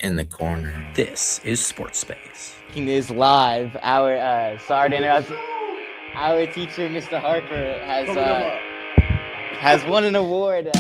in the corner. This is SportSpace. Is live. Our sorry to interrupt. Our teacher, Mr. Harper, has won an award.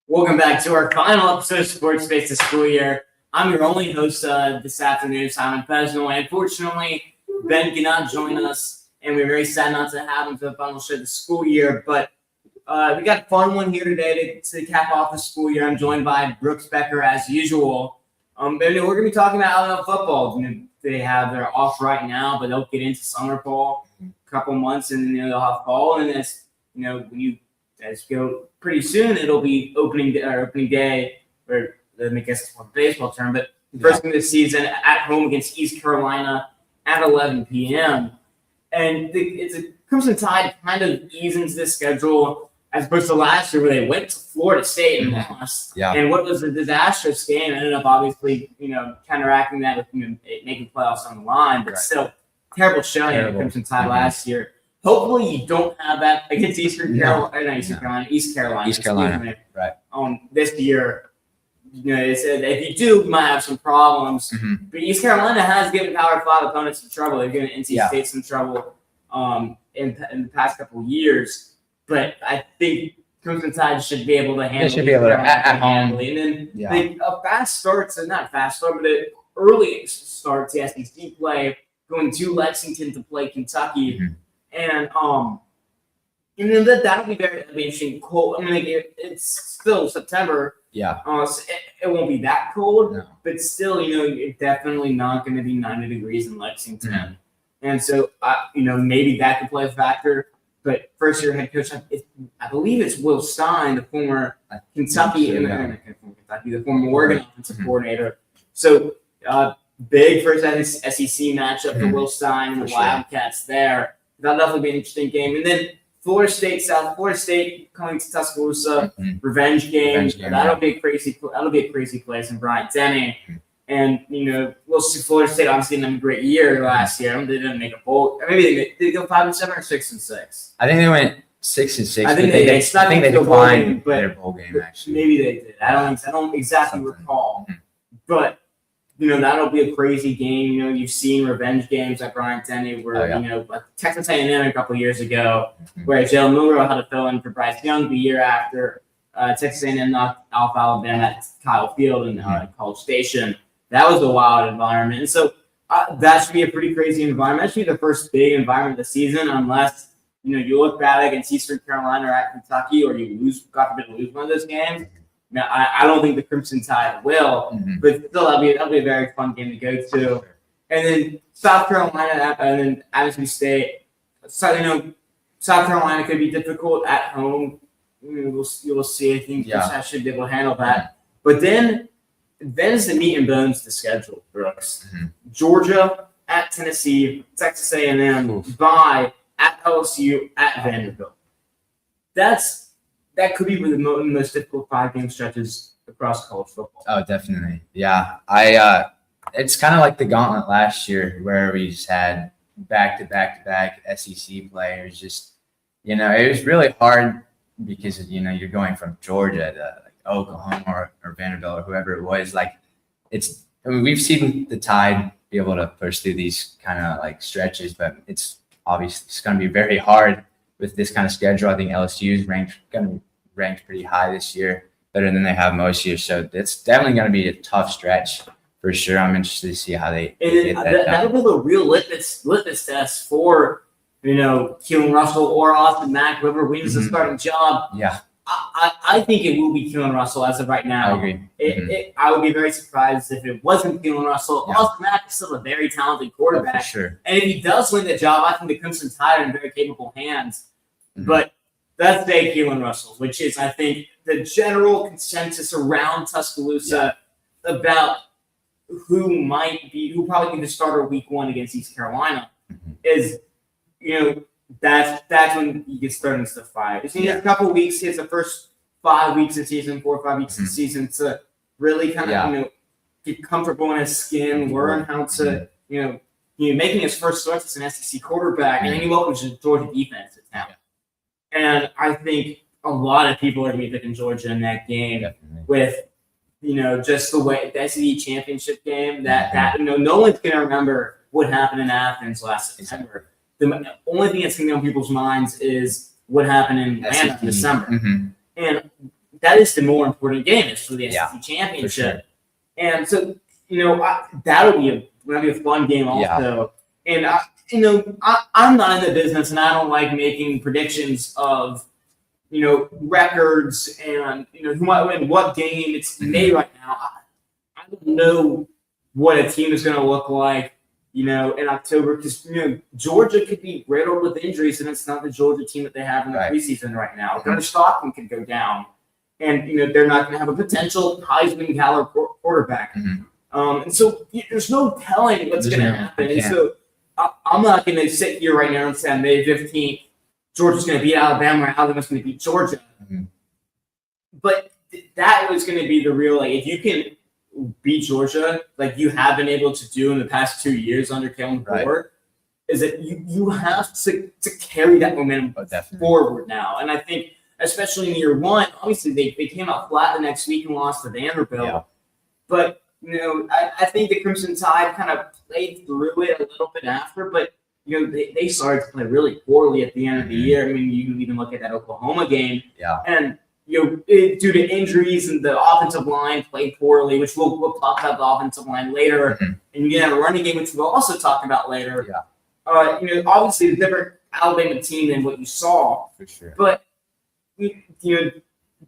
Welcome back to our final episode of SportSpace this school year. I'm your only host this afternoon, Simon Pesnell. Unfortunately, Ben cannot join us, and we're very sad not to have him for the final show of the school year. But we got a fun one here today to cap off the school year. I'm joined by Broox Becker as usual. We're going to be talking about Alabama football. They have their off right now, but they'll get into summer ball a couple months, and then they'll have fall. And as go pretty soon, it'll be opening day, or I guess it's a baseball term, but the first game of the season at home against East Carolina at 11 p.m. And it's a Crimson Tide kind of ease into the schedule as opposed to last year where they went to Florida State and lost. Yeah. And what was a disastrous game ended up obviously, counteracting that with making playoffs on the line, but still terrible showing at Crimson Tide last year. Hopefully you don't have that against East Carolina. East Carolina. Right. This year, if you do, you might have some problems. Mm-hmm. But East Carolina has given Power 5 opponents some trouble. They've given NC State some trouble in the past couple of years. But I think Crimson Tide should be able to handle it. They should be able to at home. And then a fast start, so not fast start, but an early start to SEC play, going to Lexington to play Kentucky. Mm-hmm. And then that'll be very interesting. Cold. I mean, it's still September. Yeah. So it won't be that cold, but still, it's definitely not going to be 90 degrees in Lexington. Mm-hmm. And so, maybe that could play a factor. But first year head coach, I believe it's Will Stein, the former the former Oregon offensive coordinator. So big first SEC matchup for Will Stein and the Wildcats there. That'll definitely be an interesting game. And then South Florida State coming to Tuscaloosa, revenge game. That'll be a crazy place in Bryant-Denny. And we'll see. Florida State obviously didn't have a great year last year. They didn't make a bowl. Maybe did they go 5-7 or 6-6? I think they went 6-6. I think they declined their bowl game actually. Maybe they did. I don't exactly recall, but. That'll be a crazy game. You've seen revenge games like Bryant-Denny where, like Texas A&M a couple of years ago, where Jalen Milroe had to fill in for Bryce Young the year after Texas A&M knocked off Alabama at Kyle Field in College Station. That was a wild environment. And so that should be a pretty crazy environment. That should be the first big environment of the season unless, you look bad against Eastern Carolina or at Kentucky or you lose one of those games. Now, I don't think the Crimson Tide will, but still that'll be a very fun game to go to. And then South Carolina and then Addison State. So, South Carolina could be difficult at home. You'll see. I think I should be able to handle that. But then is the meat and bones of the schedule, Brooks. Mm-hmm. Georgia at Tennessee, Texas A&M, bye at LSU, at Vanderbilt. That could be one of the most difficult 5-game stretches across college football. Oh, definitely. Yeah. It's kind of like the gauntlet last year where we just had back-to-back SEC players. Just, it was really hard because, you're going from Georgia to Oklahoma or Vanderbilt or whoever it was. We've seen the Tide be able to push through these kind of stretches, but it's going to be very hard. With this kind of schedule, I think LSU is ranked pretty high this year, better than they have most years. So it's definitely going to be a tough stretch for sure. I'm interested to see how they get that. That'll be the real litmus test for Keelan Russell or Austin Mack, whoever wins the starting job. Yeah, I think it will be Keelan Russell as of right now. I agree. I would be very surprised if it wasn't Keelan Russell. Yeah. Austin Mack is still a very talented quarterback. Oh, for sure. And if he does win the job, I think the Crimson Tide are in very capable hands. Mm-hmm. But let's say Keelan Russell, which is, I think, the general consensus around Tuscaloosa about who probably be the starter week 1 against East Carolina is, that's when he gets thrown into the fire. It's a couple of weeks. He has the first 5 weeks of season, 4 or 5 weeks of season to really kind of, get comfortable in his skin, learn how to, making his first start as an SEC quarterback, and then he welcomes the Georgia defense to town. And I think a lot of people are going to be picking Georgia in that game with, just the way the SEC championship game that no one's going to remember what happened in Athens last September. The only thing that's going to be on people's minds is what happened in Atlanta in December. And that is the more important game. It's for the SEC championship. And so, that'll be a fun game also. And I'm not in the business, and I don't like making predictions of records and who might win what game. It's May right now. I don't know what a team is going to look like, in October, because Georgia could be riddled with injuries, and it's not the Georgia team that they have in the preseason right now. Gunnar Stockton could go down, and they're not going to have a potential Heisman caliber quarterback. And so there's no telling what's going to happen. And so I'm not going to sit here right now and say on May 15th, Georgia's going to beat Alabama or Alabama's going to beat Georgia. But that was going to be the real, if you can beat Georgia, like you have been able to do in the past 2 years under Kellen Moore, is that you have to carry that momentum forward now. And I think, especially in year one, obviously they came out flat the next week and lost to Vanderbilt. But, I think the Crimson Tide kind of played through it a little bit after, but they started to play really poorly at the end of the year. I mean, you can even look at that Oklahoma game. And, due to injuries and the offensive line played poorly, which we'll talk about the offensive line later. And you have a running game, which we'll also talk about later. Obviously a different Alabama team than what you saw. For sure. But,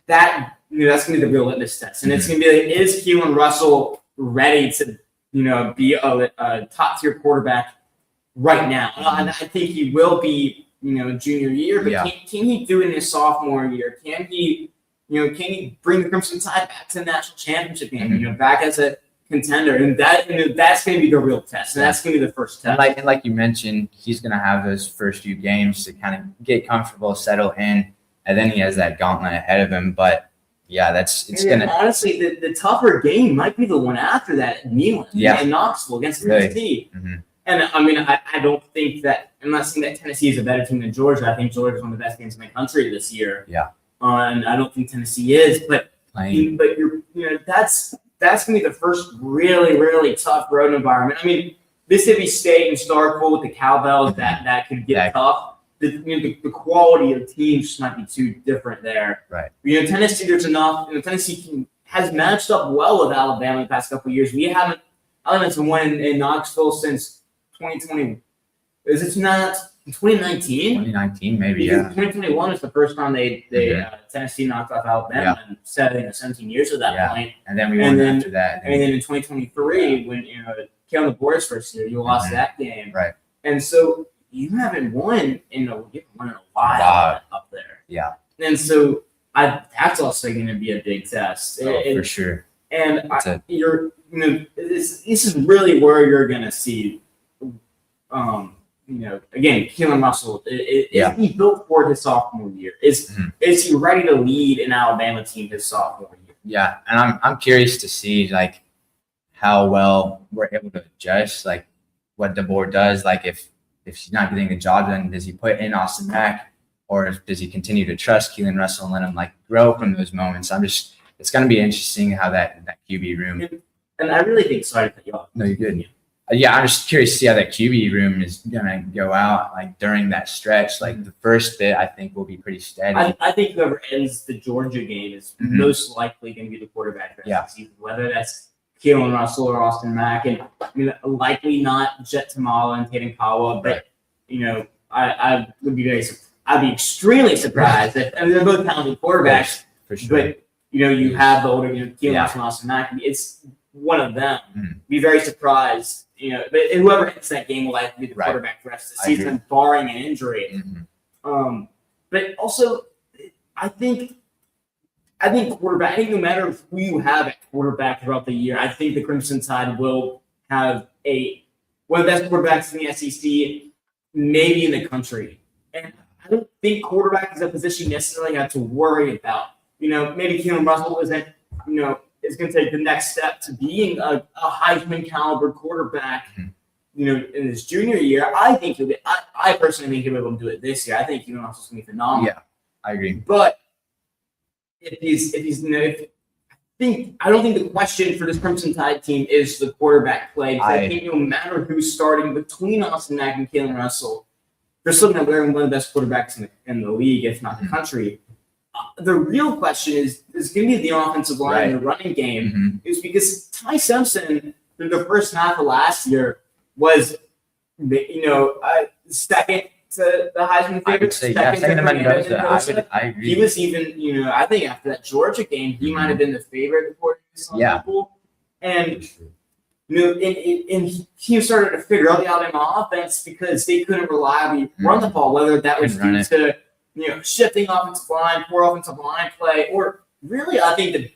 that's going to be the real litmus test. And it's going to be is Keelan Russell ready to, be a top-tier quarterback right now? And I think he will be, junior year, but can he do it in his sophomore year? Can he, can he bring the Crimson Tide back to the national championship game, back as a contender? And that, that's going to be the real test. And that's going to be the first test. And like you mentioned, he's going to have those first few games to kind of get comfortable, settle in, and then he has that gauntlet ahead of him. But honestly, the tougher game might be the one after that at Neyland in Knoxville against Tennessee. And I mean, I don't think that, I'm not saying that Tennessee is a better team than Georgia. I think Georgia is one of the best teams in the country this year. And I don't think Tennessee is, but that's gonna be the first really, really tough road environment. I mean, Mississippi State and Starkville with the cowbells, that could get tough. The quality of teams just might be too different there. Tennessee, there's enough. Tennessee has matched up well with Alabama the past couple of years. Alabama's won in Knoxville since 2020. Is it not 2019? 2019, maybe. 2021 is the first time they Tennessee knocked off Alabama in 17 years at that point. And then we won after that. And then in 2023, when Kellen Moore's first year, you lost that game. And so you haven't won in a while up there. And so that's also going to be a big test. For sure. And this is really where you're going to see, again, Keelan Russell. Is he built for his sophomore year? Is he ready to lead an Alabama team his sophomore year? Yeah, and I'm curious to see how well we're able to adjust, what DeBoer does, if he's not getting the job done, does he put in Austin Mack, or does he continue to trust Keelan Russell and let him grow from those moments? It's going to be interesting how that QB room. And I really think, sorry to cut you off. No, you're good. I'm just curious to see how that QB room is going to go out during that stretch. The first bit, I think, will be pretty steady. I think whoever ends the Georgia game is most likely going to be the quarterback for the season, whether that's Keelan Russell or Austin Mack, and likely not Jet Tamala and Tatum Kawa, but I would be I'd be extremely surprised if they're both talented quarterbacks. For sure. But you have the older Keelan Russell and Austin Mack. It's one of them. Be very surprised. But whoever hits that game will likely be the quarterback for the rest of the season, barring an injury. But also, I think quarterback, I think no matter who you have at quarterback throughout the year, I think the Crimson Tide will have one of the best quarterbacks in the SEC, maybe in the country. And I don't think quarterback is a position you necessarily have to worry about. maybe Keelan Russell isn't, is going to take the next step to being a Heisman caliber quarterback, in his junior year. I think I personally think he'll be able to do it this year. I think Keelan Russell's going to be phenomenal. Yeah, I agree. But I don't think the question for this Crimson Tide team is the quarterback play. I think no matter who's starting between Austin Mack and Keelan Russell, they're still going to be one of the best quarterbacks in the league, if not the country. The real question is going to be the offensive line and the running game, is because Ty Simpson, in the first half of last year, was, second to the Heisman favorite. I would say, second to Mendoza. I agree. He was even, I think after that Georgia game, he might have been the favorite according to some people. And, and he started to figure out the Alabama offense because they couldn't reliably run the ball, whether that was due to, shifting offensive line, poor offensive line play, or really, I think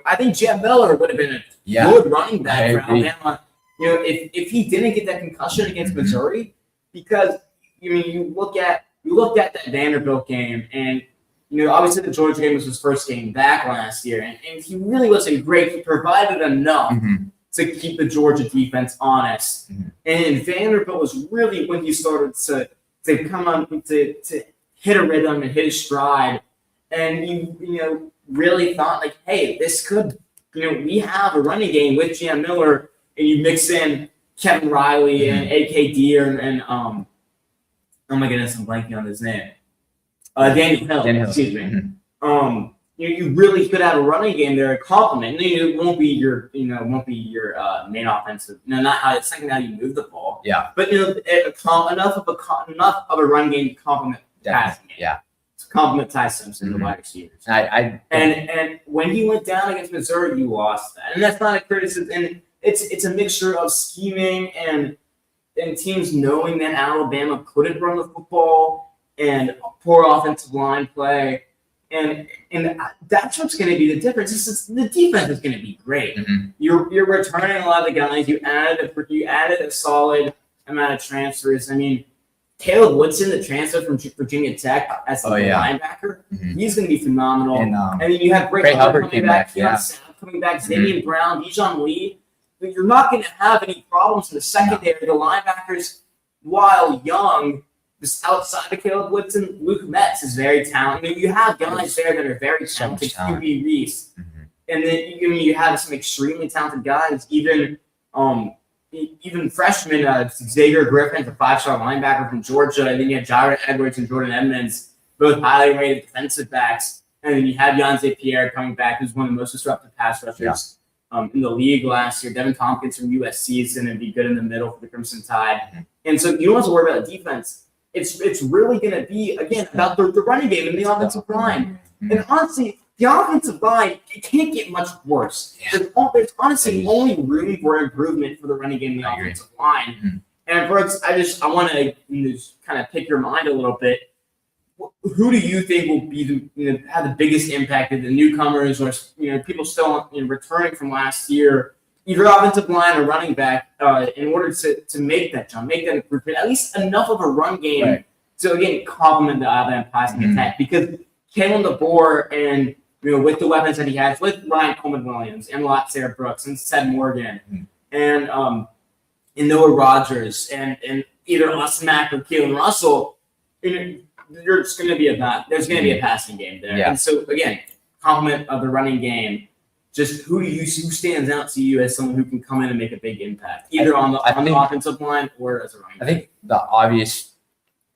I think Jeb Miller would have been a good running back for Alabama. If he didn't get that concussion against Missouri, because you looked at that Vanderbilt game, and obviously the Georgia game was his first game back last year, and he really wasn't great. He provided enough to keep the Georgia defense honest, and Vanderbilt was really when he started to come on to hit a rhythm and hit a stride, and you really thought like, hey, this could we have a running game with Jam Miller, and you mix in Kevin Riley and AKD and oh my goodness, I'm blanking on his name. Daniel Hill. Excuse me. You really could have a running game there, a compliment. It won't be your main offensive. Not how it's second how you move the ball. Yeah. But enough of a run game to complement passing game. Yeah. To complement Ty Simpson, the wide receivers. And when he went down against Missouri, you lost that, and that's not a criticism. And it's a mixture of scheming and teams knowing that Alabama couldn't run the football and poor offensive line play. And that's what's going to be the difference. The defense is going to be great. You're returning a lot of the guys. You added a solid amount of transfers. I mean, Caleb Woodson, the transfer from Virginia Tech as a linebacker, he's going to be phenomenal. And then you have Bray Hubbard coming back, coming back, Xavier Brown, Bijan Lee. But you're not going to have any problems in the secondary. The linebackers, while young, just outside of Caleb Woodson, Luke Metz is very talented. You have guys there that are very talented. QB Reese, and then you have some extremely talented guys. Even freshmen, Xavier Griffin, a 5-star linebacker from Georgia, and then you have Jared Edwards and Jordan Edmonds, both highly rated defensive backs. And then you have Yonze Pierre coming back, who's one of the most disruptive pass rushers in the league last year. Devin Tompkins from USC is going to be good in the middle for the Crimson Tide. And so you don't have to worry about the defense. It's really going to be, again, about the running game and the offensive line. And honestly, the offensive line, it can't get much worse. There's honestly only room for improvement for the running game and the offensive line. And Brooks, I want to just kind of pick your mind a little bit. Who do you think will be have the biggest impact of the newcomers or people still returning from last year, either offensive line or running back, in order to make that jump, make that improvement, at least enough of a run game to again complement the Alabama passing attack? Because Kalen DeBoer and with the weapons that he has, with Ryan Coleman-Williams and Sarah Brooks and Seth Morgan and Noah Rogers and either Austin Mack or Keelan Russell, there's going to be a passing game there. And so again, complement of the running game. Just who stands out to you as someone who can come in and make a big impact, either on the offensive line or as a running back? I think the obvious,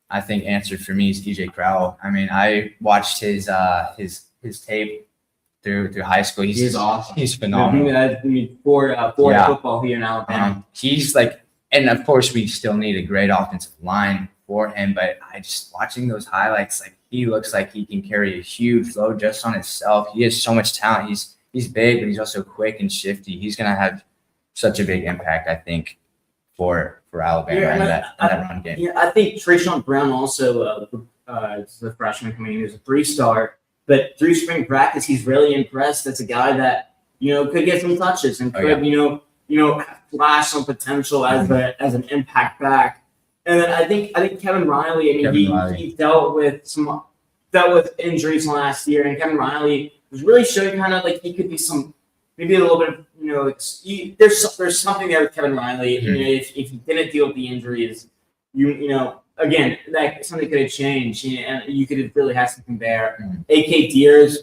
answer for me is EJ Crowell. I mean, I watched his tape through high school. He's awesome. He's phenomenal. For football here in Alabama, he's like, and of course we still need a great offensive line for him. But I just watching those highlights, like he looks like he can carry a huge load just on himself. He has so much talent. He's big, but he's also quick and shifty. He's going to have such a big impact, I think, for Alabama in that run game. Yeah, I think Trayshawn Brown also, is the freshman coming in, he's a 3-star. But through spring practice, he's really impressed. That's a guy that, could get some touches and could, flash some potential as an impact back. And then I think Kevin Riley, he dealt with some dealt with injuries last year, and Kevin Riley was really showing kind of like he could be maybe a little bit of, there's something there with Kevin Riley. Mhm. If he didn't deal with the injuries, again, that something could have changed, and you could have really had something there. Mhm. AK Deers,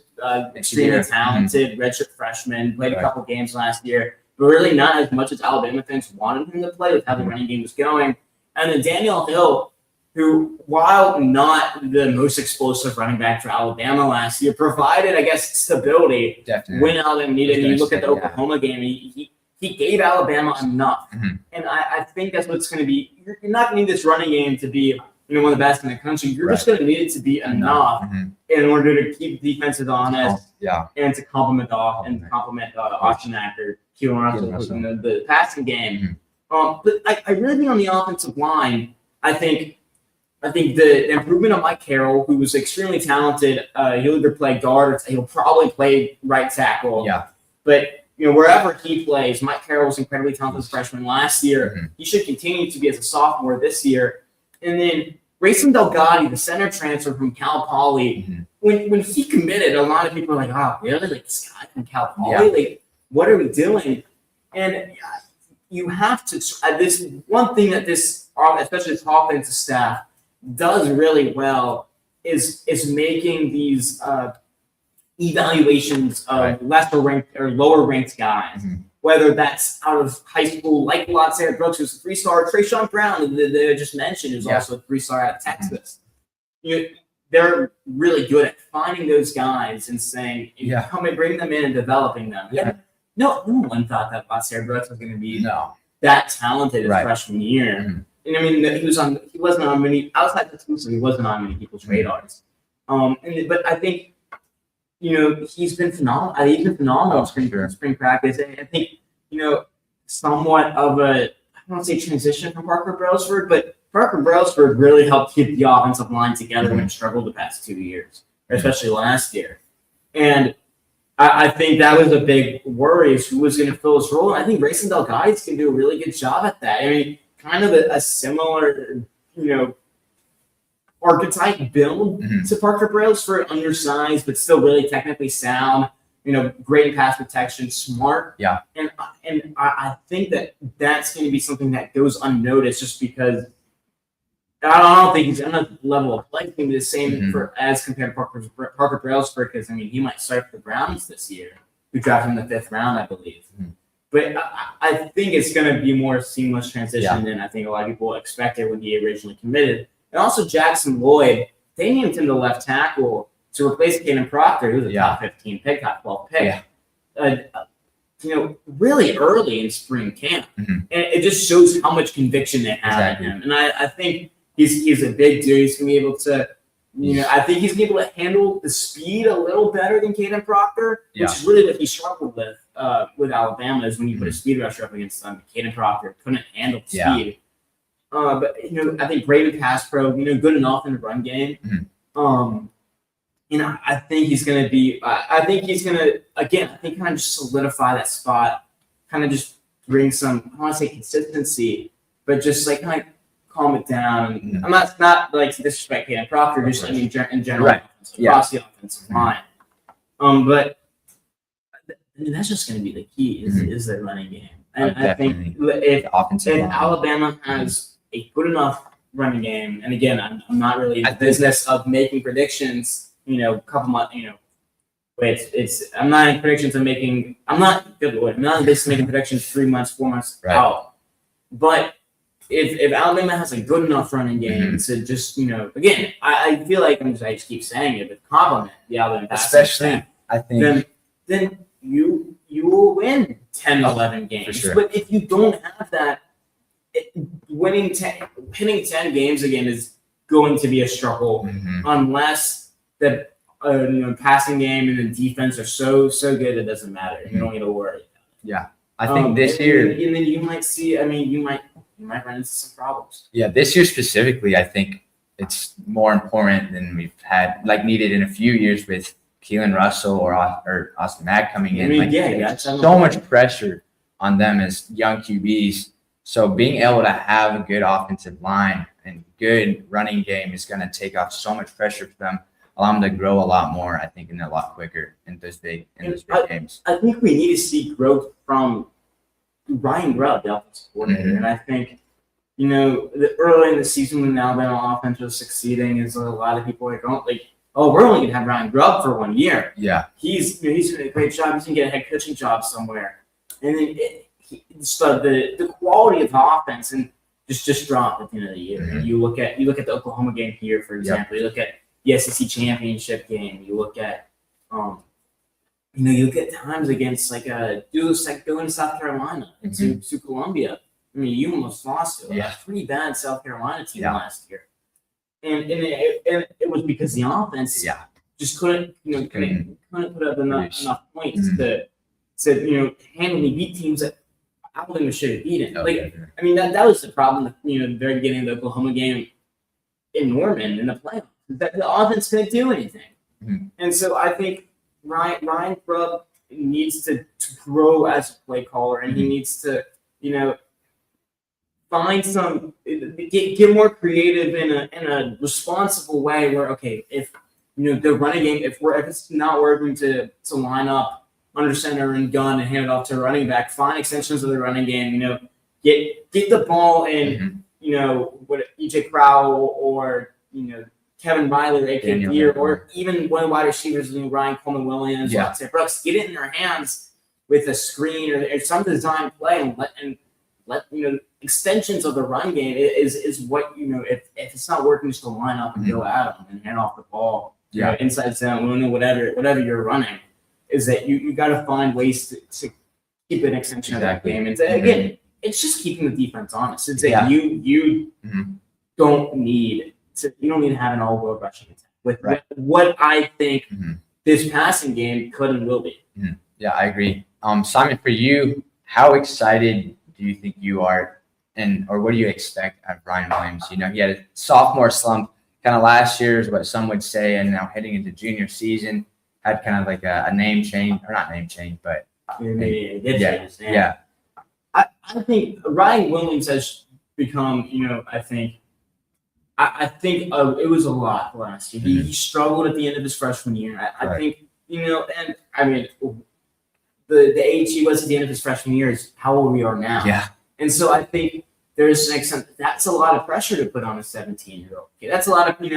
extremely Deer. talented, redshirt freshman, played a Right. couple games last year, but really not as much as Alabama fans wanted him to play with how the running game was going. And then Daniel Hill, who, while not the most explosive running back for Alabama last year, provided, I guess, stability Definitely. when Alabama needed. And you look at the Yeah. Oklahoma game, he gave Alabama enough. Mhm. And I think that's what's going to be. You're not going to need this running game to be one of the best in the country. You're just going to need it to be enough Mhm. in order to keep defenses honest Yeah. and to complement Austin Acker, Keelan Russell in the passing game. But I really think on the offensive line, I think the improvement of Mike Carroll, who was extremely talented, he'll either play guard or he'll probably play right tackle. Yeah. But wherever he plays, Mike Carroll was incredibly talented freshman last year. Mhm. He should continue to be as a sophomore this year. And then Rayson Delgado, the center transfer from Cal Poly, Mhm. when he committed, a lot of people were like, "Oh, really? Like this guy from Cal Poly? Yeah. Like, what are we doing?" And you have to. This one thing that especially this offensive staff, does really well is making these evaluations of Right. lesser ranked or lower ranked guys, Mhm. whether that's out of high school, like Sarah Brooks, who's a 3-star, Trayshawn Brown, that I just mentioned, who's also a 3-star out of Texas. They're really good at finding those guys and saying, come and bring them in and developing them. Yeah. No one thought that Sarah Brooks was going to be that talented his Right. freshman year. Mhm. And I mean, he wasn't on many outside the team, so he wasn't on many people's radars. But I think he's been phenomenal. He's been phenomenal in spring practice. And I think somewhat of I don't want to say transition from Parker Brailsford, but Parker Brailsford really helped keep the offensive line together when it struggled the past 2 years, especially last year. And I think that was a big worry, is who was going to fill his role. And I think Rayson Delgado can do a really good job at that. I mean, kind of a similar, archetype build to Parker Brailsford, undersized, but still really technically sound, great in pass protection, smart. Yeah. And I think that's going to be something that goes unnoticed just because I don't think he's on a level of play going to be the same as compared to Parker Brailsford, because, he might start for the Browns this year, who drafted him in the 5th round, I believe. Mm-hmm. But I think it's going to be more seamless transition than I think a lot of people expected when he originally committed. And also Jackson Lloyd, they named him the left tackle to replace Caden Proctor, who was a top 15 pick, top 12 pick. Yeah. Really early in spring camp. Mm-hmm. And it just shows how much conviction they have in him. And I think he's a big dude. He's going to be able to, I think he's going to be able to handle the speed a little better than Caden Proctor, which is really what he struggled with Alabama, is when you put a speed rusher up against them. Caden Proctor couldn't handle the speed. But I think Braden pass pro, good enough in the run game. Mm-hmm. I think he's going to be. I think he's going to kind of just solidify that spot, kind of just bring some. I want to say consistency, but just like kind of calm it down. Mm-hmm. I'm not like to disrespect Caden Proctor, just in general, across the offensive line. But that's just going to be the key is the running game. And I think if Alabama has a good enough running game, and again, I'm not really in the business of making predictions. A couple months. I'm not in predictions of making. I'm not in the business of making predictions 3 months, 4 months out. But if Alabama has a good enough running game to just again, I feel like I just keep saying it, but compliment the Alabama, especially I think then you will win 10, 11 games. For sure. But if you don't have that, hitting 10 games again is going to be a struggle unless the passing game and the defense are so good it doesn't matter. You don't need to worry. Yeah, I think this year, and then you might see. You might run into some problems. Yeah, this year specifically, I think it's more important than we've had needed in a few years with Keelan Russell or Austin Mack coming in. So much pressure on them as young QBs. So being able to have a good offensive line and good running game is going to take off so much pressure for them. allow him to grow a lot more. I think, and a lot quicker in those big games. I think we need to see growth from Ryan Grubb, the offensive coordinator, and I think, early in the season when the Alabama offense was succeeding, is a lot of people we're only gonna have Ryan Grubb for 1 year. Yeah, he's doing a great job. He's gonna get a head coaching job somewhere, and then the quality of the offense and just dropped at the end of the year. And you look at the Oklahoma game here, for example. You look at the SEC championship game. You look at you look at times against going to South Carolina and to Columbia. I mean, you almost lost to a pretty bad South Carolina team last year, and it was because the offense just couldn't put up enough points to handily beat teams that Alabama should have beaten. That was the problem. At the very beginning of the Oklahoma game in Norman in the playoffs, that the offense couldn't do anything, and so I think Ryan Grubb needs to grow as a play caller, and he needs to find get more creative in a responsible way. Where if the running game, if it's not working to line up under center and gun and hand it off to a running back, find extensions of the running game. Get the ball in. What EJ Crowell or Kevin Riley, or AK Deer, or even one of the wide receivers, Ryan Coleman Williams, Broox, get it in their hands with a screen or some design play and let extensions of the run game is what if it's not working, just to line up and go at them and hand off the ball, inside zone, whatever you're running, is that you got to find ways to keep an extension of that game. And again, it's just keeping the defense honest. It's that you don't need to have an all-world rushing attack with what I think this passing game could and will be. Yeah, I agree. Simon, for you, how excited do you think you are, or what do you expect of Ryan Williams? He had a sophomore slump kind of last year, is what some would say, and now heading into junior season, had kind of like a name change, or not name change, but I think Ryan Williams has become, I think it was a lot last year. He struggled at the end of his freshman year. I think, and I mean, the age he was at the end of his freshman year is how old we are now. Yeah. And so I think there's an extent that's a lot of pressure to put on a 17-year-old kid. That's a lot of, as a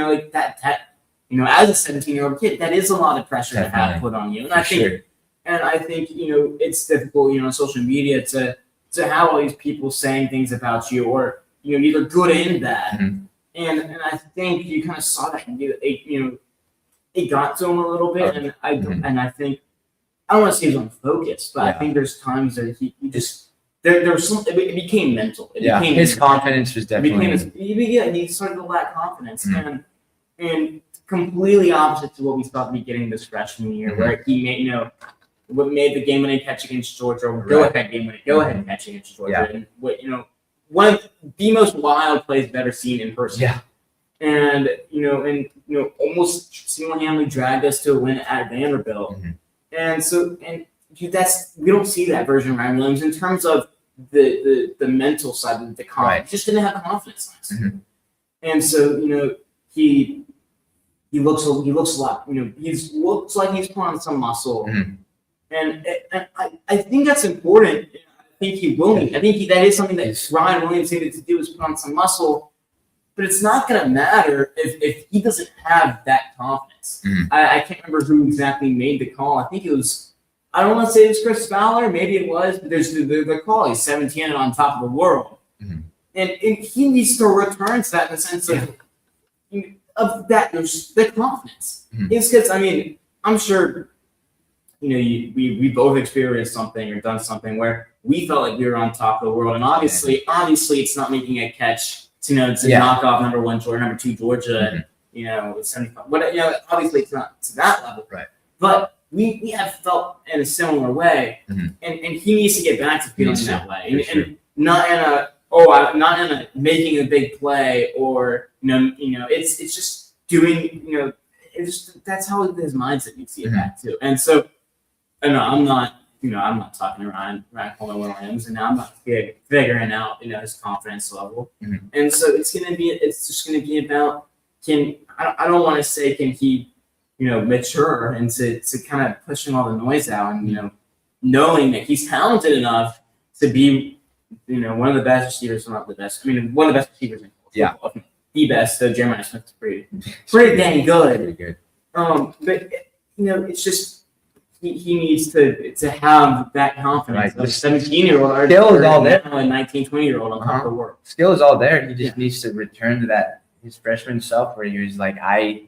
17-year-old kid, that is a lot of pressure to have put on you. And I think, it's difficult, on social media to have all these people saying things about you, or, either good and bad. And I think you kind of saw that, it got to him a little bit. And I think, I don't want to say he was unfocused, but I think there's times that he just, there was some, it became mental. His confidence was definitely. He started to lack confidence. And completely opposite to what we saw at the beginning of this freshman year, where he made, what made the game-winning catch against Georgia, or go-ahead catch against Georgia, and what, one of the most wild plays I've ever seen in person. And almost single-handedly dragged us to a win at Vanderbilt. And so, we don't see that version of Ryan Williams in terms of the mental side of the confidence. Just didn't have confidence last year. And so, he looks a lot. He looks like he's put on some muscle. And I think that's important. I think he will need. I think that is something that Ryan Williams needed to do, is put on some muscle. But it's not going to matter if he doesn't have that confidence. I can't remember who exactly made the call. I think it was, I don't want to say it was Chris Fowler. Maybe it was, but there's the call. He's 17 and on top of the world. And he needs to return to that in the sense of that, the confidence. It's because, I'm sure, we both experienced something or done something where we felt like we were on top of the world. And obviously it's not making a catch to knock off number 1 Georgia, number 2 Georgia, and 75. But obviously it's not to that level. But we have felt in a similar way, and he needs to get back to feeling that way, and not in a making a big play, or it's just doing that's how his mindset needs to get back to. And so, I'm not talking to Ryan Coleman Williams, and now I'm not figuring out his confidence level. And so it's just gonna be about, I don't want to say can he mature and to kind of pushing all the noise out and, knowing that he's talented enough to be, one of the best receivers, not the best. I mean, one of the best receivers in football. Yeah. The best. So Jeremiah Smith's pretty dang good. Pretty good. But it's just he needs to have that confidence. Right. The 17-year-old skill is all there. Now a 19, 20-year-old on top of the world. Skill is all there. He just needs to return to his freshman self where he was like, I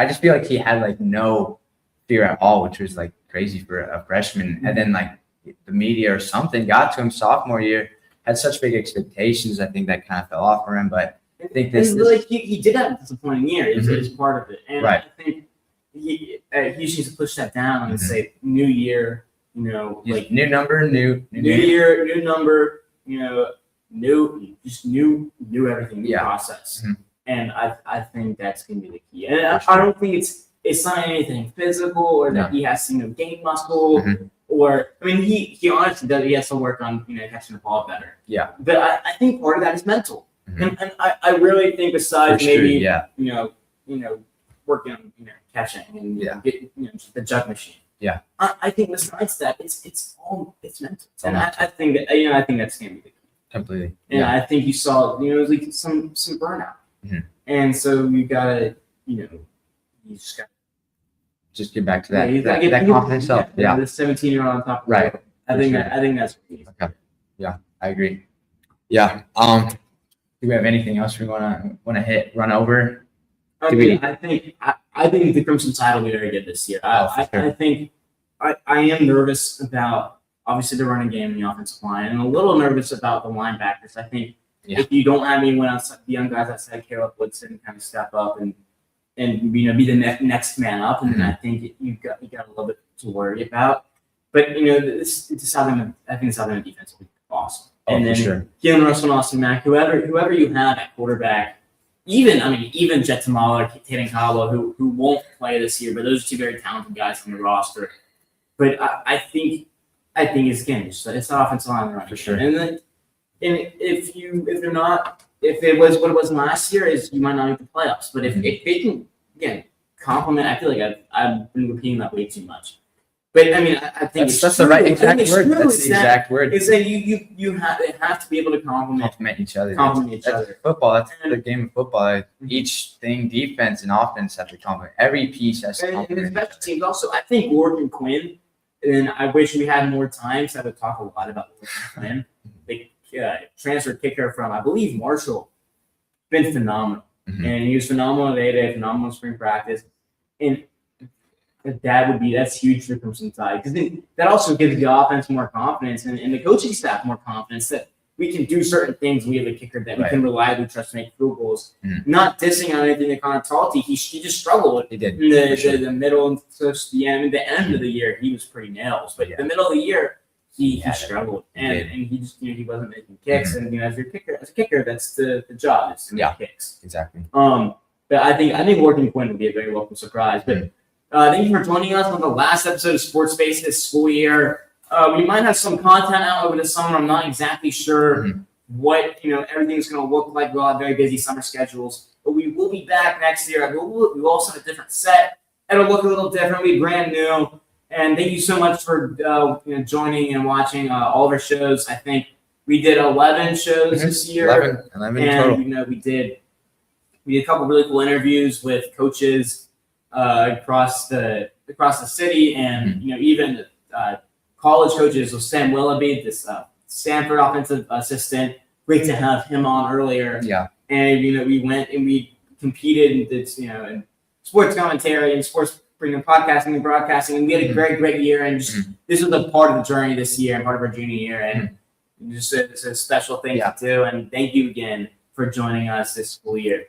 just feel like he had like no fear at all, which was like crazy for a freshman. And then like the media or something got to him sophomore year, had such big expectations. I think that kind of fell off for him. But I think he did have a disappointing year. It's part of it. And right. I think he needs to push that down and say new year, like new number, new year, new number, new everything, new process. Mm-hmm. And I think that's gonna be the key. And I don't think it's not anything physical or that he has to gain muscle or I mean he honestly does. He has to work on catching the ball better. Yeah. But I think part of that is mental. And I really think besides maybe working on catching and get the jug machine. Yeah. I think besides that it's mental. And I think that I think that's gonna be the key. Completely. And I think you saw it was like some burnout. Mm-hmm. And so you gotta you just gotta get back to that confidence self. Yeah. The 17-year-old on top of right. It. I think that's what you need. Okay. Yeah, I agree. Yeah. Do we have anything else we wanna run over? I think the Crimson Tide will be very good this year. I think I am nervous about obviously the running game and the offensive line, and a little nervous about the linebackers. I think if you don't have anyone else, the young guys outside Caleb Woodson kind of step up and be the next man up, and then I think you got a little bit to worry about. But it's Southern. I think the Southern defense will be awesome. And then Keelan Russell and Austin Mack, whoever you have at quarterback, even Jet Tamala or Tatum Cabo, who won't play this year, but those are two very talented guys on the roster. But I think it's again it's the offensive line run for sure. And if it was what it was last year, is you might not make the playoffs. But if they can again complement, I feel like I've been repeating that way too much. But I mean, I think that's the right exact word. That's the exact word. It's that you have to be able to complement each other. That's football. That's the game of football. Each thing, defense and offense, have to complement. Every piece has to complement. And special teams also. I think Morgan Quinn. And I wish we had more time, so I would talk a lot about Morgan Quinn. The transfer kicker from, I believe, Marshall, been phenomenal. And he was phenomenal today, phenomenal spring practice. And that's huge for Crimson Tide, because that also gives the offense more confidence and the coaching staff more confidence that we can do certain things. We have a kicker that we can reliably trust to make field goals. Not dissing on anything that Connor Talty, he just struggled. He did. In the middle and the end of the year, he was pretty nails. But the middle of the year, he struggled. And he just he wasn't making kicks. And as a kicker, that's the job, is to make kicks. Exactly. But I think Morgan Quinn would be a very welcome surprise. But thank you for joining us on the last episode of SportSpace this school year. We might have some content out over the summer. I'm not exactly sure what everything's going to look like. We'll have very busy summer schedules, but we will be back next year. We'll also have a different set. It'll look a little different. We'll be brand new. And thank you so much for joining and watching all of our shows. I think we did 11 shows this year. 11 and total. we did a couple really cool interviews with coaches across the city, and even college coaches. So Sam Willoughby, this Stanford offensive assistant, great to have him on earlier. Yeah. And we went and we competed in this, in sports commentary and sports podcasting and broadcasting, and we had a great year. And just this was a part of the journey this year and part of our junior year, and just it's a special thing to do. And thank you again for joining us this school year.